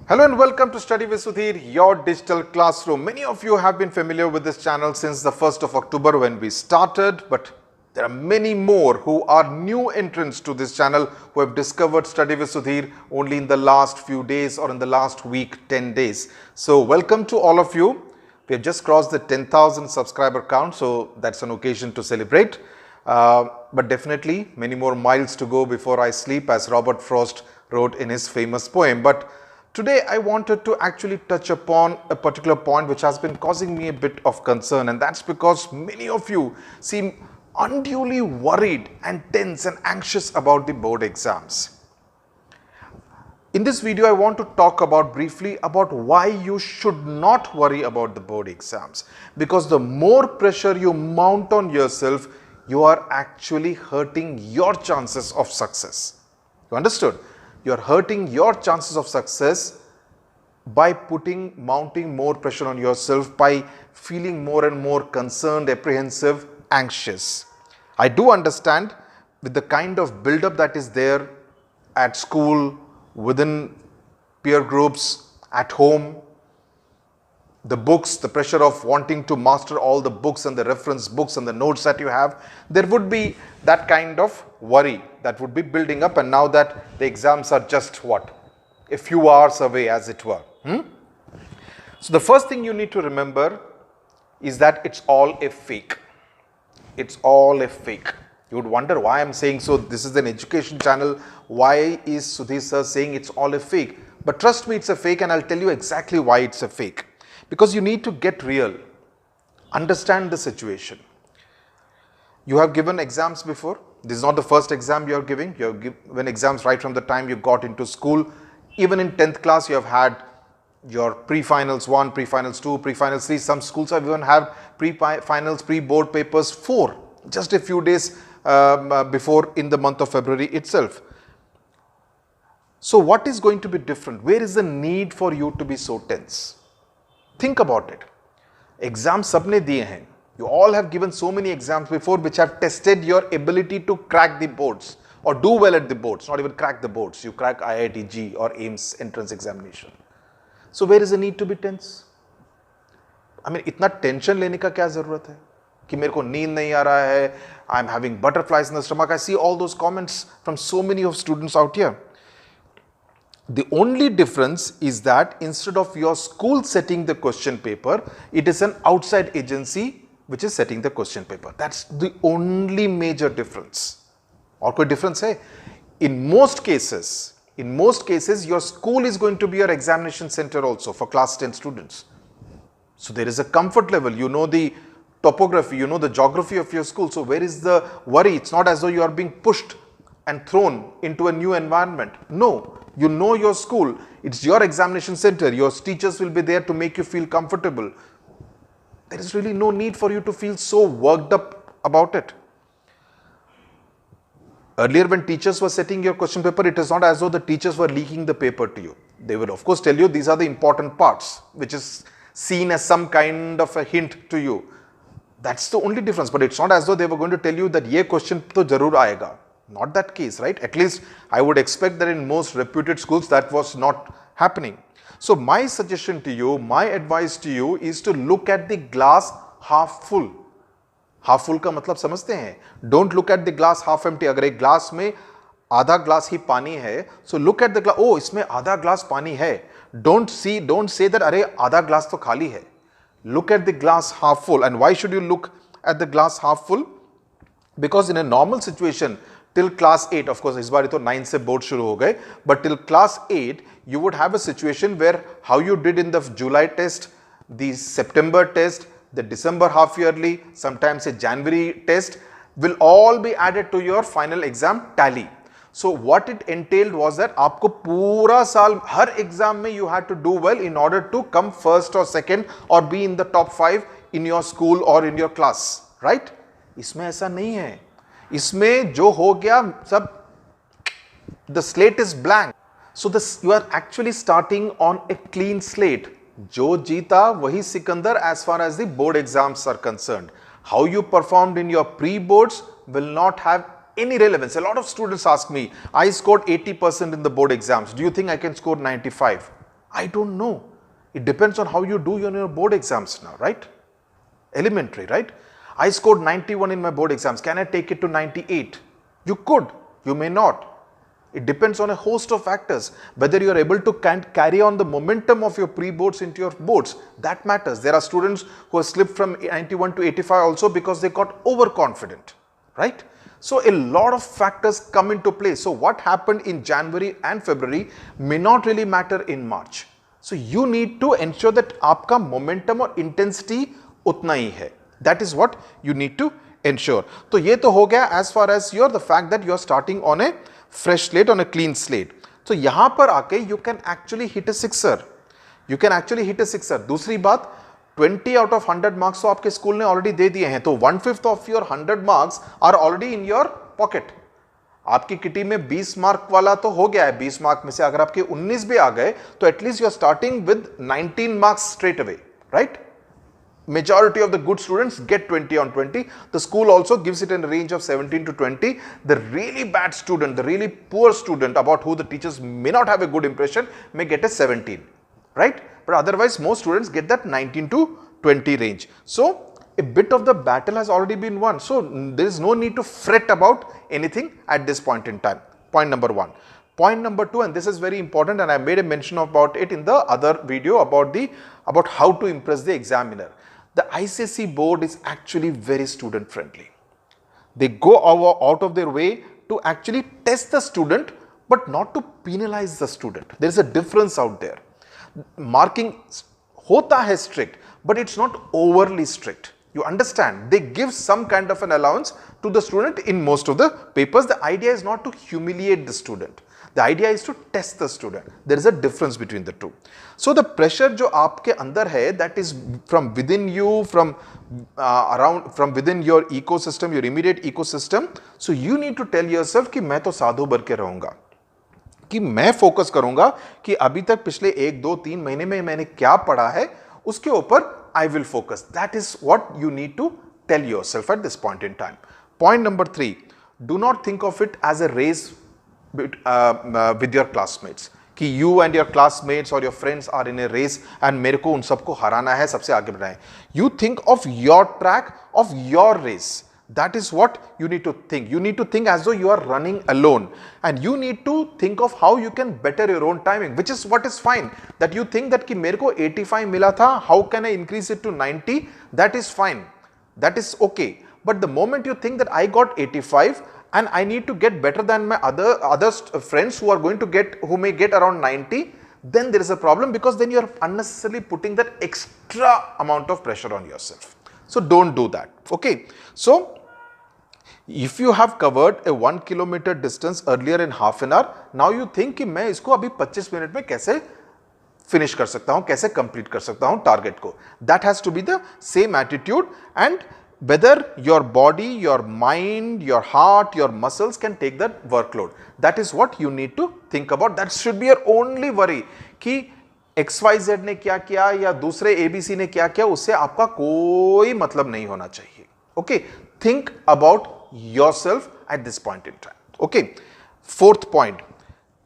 Hello and welcome to Study with Sudhir, your digital classroom. Many of you have been familiar with this channel since the 1st of October when we started, but there are many more who are new entrants to this channel who have discovered Study with Sudhir only in the last few days or in the last week, 10 days. So welcome to all of you. We have just crossed the 10,000 subscriber count, so that's an occasion to celebrate. But definitely many more miles to go before I sleep, as Robert Frost wrote in his famous poem. But today I wanted to actually touch upon a particular point which has been causing me a bit of concern, and that's because many of you seem unduly worried and tense and anxious about the board exams. In this video, I want to talk briefly about why you should not worry about the board exams, because the more pressure you mount on yourself, you are actually hurting your chances of success. You understood? You are hurting your chances of success by mounting more pressure on yourself, by feeling more and more concerned, apprehensive, anxious. I do understand with the kind of build-up that is there at school, within peer groups, at home, the books, the pressure of wanting to master all the books and the reference books and the notes that you have, there would be that kind of worry that would be building up, and now that the exams are just a few hours away, as it were. So the first thing you need to remember is that it's all a fake. It's all a fake. You would wonder why I'm saying so. This is an education channel. Why is Sudhir sir saying it's all a fake? But trust me, it's a fake, and I'll tell you exactly why it's a fake. Because you need to get real. Understand the situation. You have given exams before. This is not the first exam you are giving. You have given exams right from the time you got into school. Even in 10th class, you have had your pre-finals 1, pre-finals 2, pre-finals 3. Some schools have even have pre-finals, pre-board papers 4, just a few days before in the month of February itself. So what is going to be different? Where is the need for you to be so tense? Think about it. Exams sabne diye hain. You all have given so many exams before which have tested your ability to crack the boards or do well at the boards, not even crack the boards. You crack IIT-JEE or AIMS entrance examination. So where is the need to be tense? I mean, itna tension lene ka kya zarurat hai? Ki mere ko neend nahi aa raha hai, I'm having butterflies in the stomach. I see all those comments from so many of students out here. The only difference is that instead of your school setting the question paper, it is an outside agency which is setting the question paper. That's the only major difference. Aur koi difference hai? In most cases, your school is going to be your examination center also for class 10 students. So there is a comfort level. You know the topography, you know the geography of your school. So where is the worry? It's not as though you are being pushed and thrown into a new environment. No. You know your school, it's your examination center, your teachers will be there to make you feel comfortable. There is really no need for you to feel so worked up about it. Earlier when teachers were setting your question paper, it is not as though the teachers were leaking the paper to you. They would of course tell you these are the important parts, which is seen as some kind of a hint to you. That's the only difference, but it's not as though they were going to tell you that ye question to jarur aayega. Not that case, right? At least I would expect that in most reputed schools that was not happening. So my suggestion to you, my advice to you is to look at the glass half full. Half full का मतलब समझते हैं? Don't look at the glass half empty. अगर एक glass में आधा glass ही पानी है, so look at the glass. Oh, इसमें आधा glass पानी है. Don't say that अरे आधा glass तो खाली है. Look at the glass half full. And why should you look at the glass half full? Because in a normal situation, till class 8, of course, इस बार तो 9 से board शुरू हो गए, but till class 8, you would have a situation where how you did in the July test, the September test, the December half yearly, sometimes a January test will all be added to your final exam tally. So what it entailed was that आपको पूरा साल हर exam में you had to do well in order to come first or second or be in the top 5 in your school or in your class, right? इसमें ऐसा नहीं है. इसमें जो हो गया सब, the slate is blank. So you are actually starting on a clean slate. जो जीता वही Sikandar as far as the board exams are concerned. How you performed in your pre-boards will not have any relevance. A lot of students ask me, I scored 80% in the board exams. Do you think I can score 95? I don't know. It depends on how you do your board exams now, right? Elementary, right? I scored 91 in my board exams. Can I take it to 98? You could, you may not. It depends on a host of factors. Whether you are able to carry on the momentum of your pre-boards into your boards, that matters. There are students who have slipped from 91 to 85 also because they got overconfident, right? So a lot of factors come into play. So what happened in January and February may not really matter in March. So you need to ensure that आपका momentum और intensity उतना ही है. That is what you need to ensure. तो ये तो हो गया as far as the fact that you are starting on a fresh slate, on a clean slate. तो यहाँ पर आके you can actually hit a sixer. You can actually hit a sixer. दूसरी बात, 20 out of 100 marks तो आपके school ने already दे दिए हैं, तो 1/5 of your 100 marks are already in your pocket. आपकी किटी में 20 मार्क वाला तो हो गया है. 20 मार्क में से अगर आपके 19 भी आ गए तो at least you are starting with 19 marks straight away, right? Majority of the good students get 20 on 20. The school also gives it in a range of 17 to 20. The really bad student, the really poor student about who the teachers may not have a good impression may get a 17, right? But otherwise most students get that 19 to 20 range. So a bit of the battle has already been won. So there is no need to fret about anything at this point in time. Point number one. Point number two, and this is very important, and I made a mention about it in the other video about how to impress the examiner. The ICSE board is actually very student friendly. They go out of their way to actually test the student, but not to penalize the student. There is a difference out there. Marking hota hai strict, but it's not overly strict. You understand? They give some kind of an allowance to the student in most of the papers. The idea is not to humiliate the student. The idea is to test the student. There is a difference between the two. So the pressure जो आपके अंदर है, that is from within you, from within your ecosystem, your immediate ecosystem. So you need to tell yourself कि मैं तो साधु बन के रहूँगा, कि मैं फोकस करूँगा कि अभी तक पिछले 1, 2, 3 महीने में मैंने क्या पढ़ा है, उसके ऊपर I will focus. That is what you need to tell yourself at this point in time. Point number 3, do not think of it as a race with your classmates, कि you and your classmates or your friends are in a race and मेरे को उन सबको हराना है, सबसे आगे बढ़ना है. You think of your track, of your race. That is what you need to think. You need to think as though you are running alone, and you need to think of how you can better your own timing, which is what is fine. That you think that कि मेरे को 85 मिला था, how can I increase it to 90? That is fine. That is okay. But the moment you think that I got 85 and I need to get better than my other friends who may get around 90, then there is a problem, because then you are unnecessarily putting that extra amount of pressure on yourself. So don't do that. Okay. So if you have covered a 1 kilometer distance earlier in half an hour, now you think कि मैं इसको अभी 25 minute में कैसे finish कर सकता हूँ, कैसे complete कर सकता हूँ target को. That has to be the same attitude, and whether your body, your mind, your heart, your muscles can take that workload. That is what you need to think about. That should be your only worry, कि XYZ ने क्या किया या दूसरे ABC ने क्या किया, उससे आपका कोई मतलब नहीं होना चाहिए. Okay, think about yourself at this point in time. Okay, 4th point,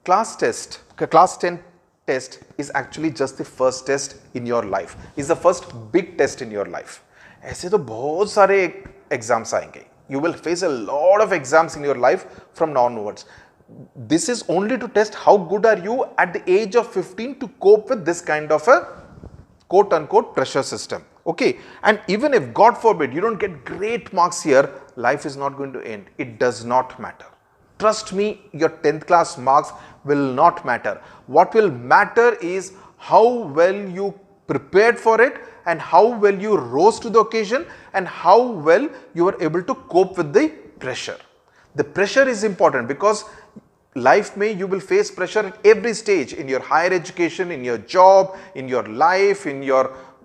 class 10 test is actually just the first test in your life. Is the first big test in your life. ऐसे तो बहुत सारे exams आएंगे. You will face a lot of exams in your life from now onwards. This is only to test how good are you at the age of 15 to cope with this kind of a quote unquote pressure system. Okay, and even if God forbid you don't get great marks here, life is not going to end. It does not matter. Trust me, your 10th class marks will not matter. What will matter is how well you prepared for it, and how well you rose to the occasion, and how well you were able to cope with the pressure. The pressure is important, because life may you will face pressure at every stage, in your higher education, in your job, in your life,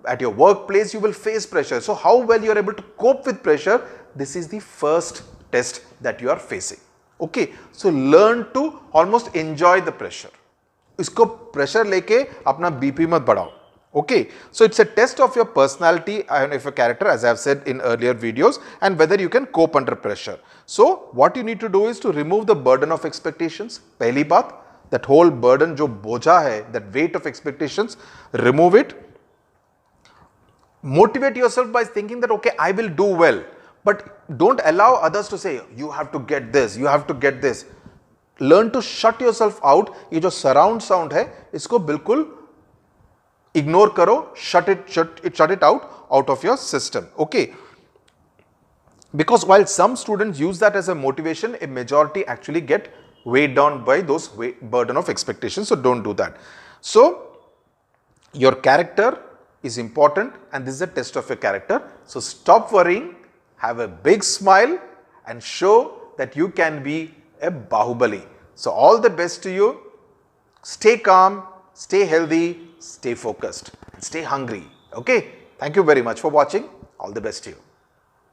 at your workplace, you will face pressure. So how well you are able to cope with pressure, this is the first test that you are facing. Okay, so learn to almost enjoy the pressure. इसको pressure लेके अपना BP मत बढ़ाओ. Okay, so it's a test of your personality and of your character, as I have said in earlier videos, and whether you can cope under pressure. So what you need to do is to remove the burden of expectations. पहली बात. that whole burden जो बोझा है, that weight of expectations, remove it. Motivate yourself by thinking that okay, I will do well, but don't allow others to say you have to get this, you have to get this. Learn to shut yourself out. ये जो surround sound है, इसको बिल्कुल ignore करो, shut it out of your system. Okay. Because while some students use that as a motivation, a majority actually get weighed down by those burden of expectations. So don't do that. So your character is important, and this is a test of your character. So stop worrying, have a big smile, and show that you can be a Bahubali. So all the best to you. Stay calm, stay healthy, stay focused, and stay hungry. Okay. Thank you very much for watching. All the best to you.